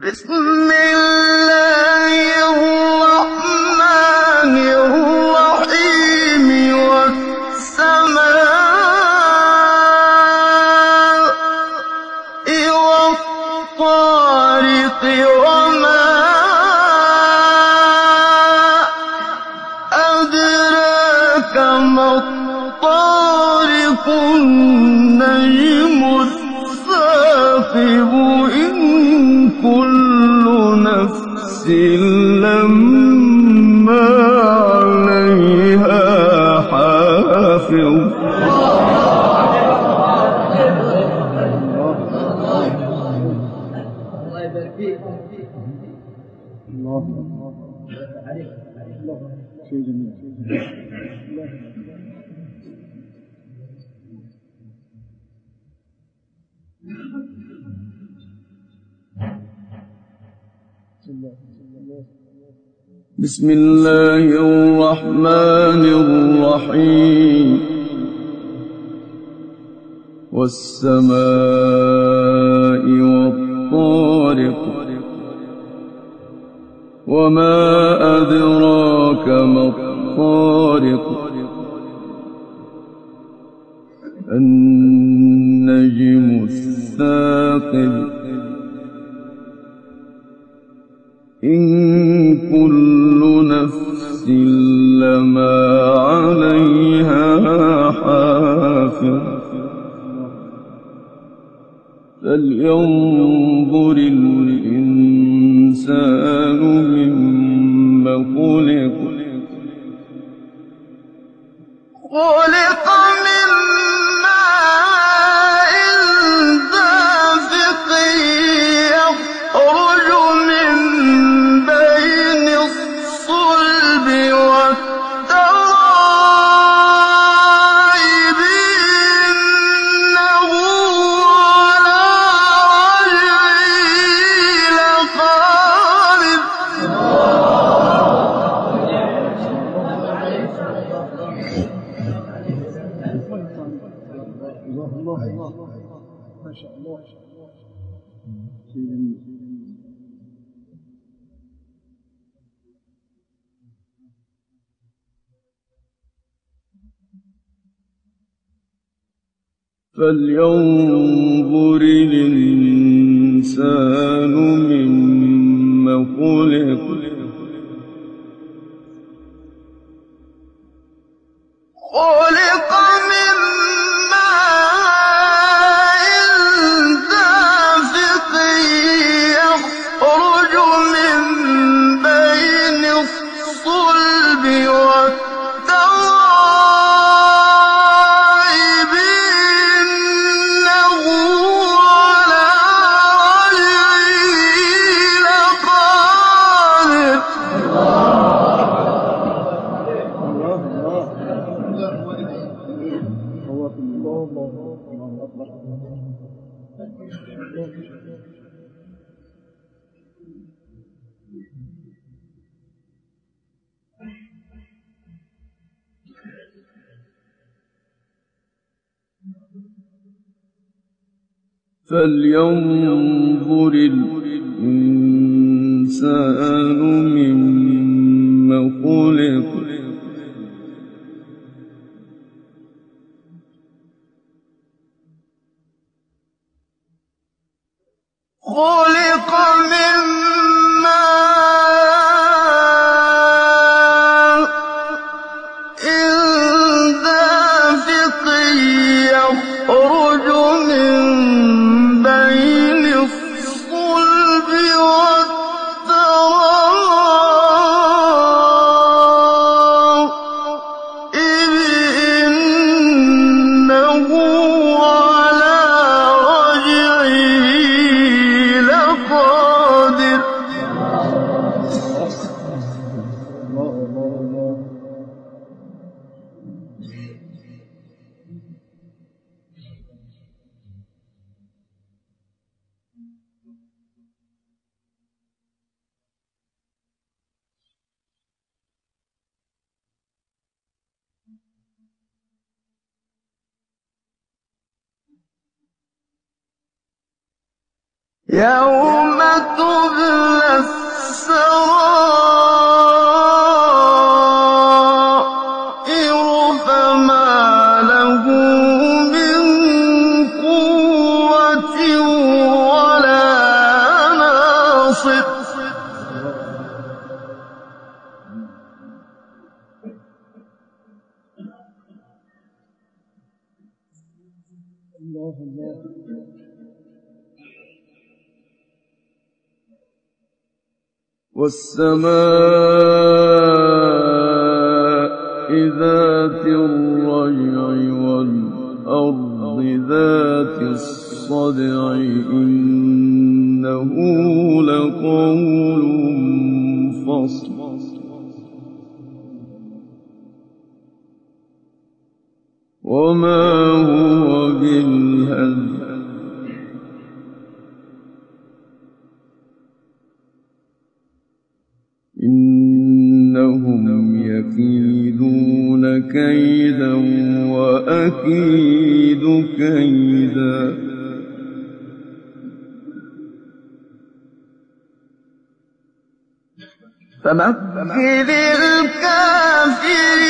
بسم الله الرحمن الرحيم والسماء والطارق وما أدراك ما الطارق النجم الثاقب إن كل نفس لما عليها حافظ بسم الله الرحمن الرحيم والسماء والطارق وما أدراك ما الطارق النجم الثاقب إن كل نفس لما عليها حافظ فلينظر الإنسان مما خلق خلق من ماء دافق يخرج من بين الصلب والترائب إنه على رجعه لقادر ما شاء الله فلينظر الإنسان مما خلق خلق من ماء دافق يخرج من بين الصلب والترائب إنه على رجعه لقادر فلينظر الإنسان مما خلق خلق من ماء دافق يخرج من بين الصلب والترائب إنه على رجعه لقادر يوم تبلى السرائر فما له من قوة ولا ناصر والسماء ذات الرجع والأرض ذات الصدع إنه لقول فصل وما هو بالهزل إنهم يكيدون كيدا وأكيد كيدا فمهل الكافرين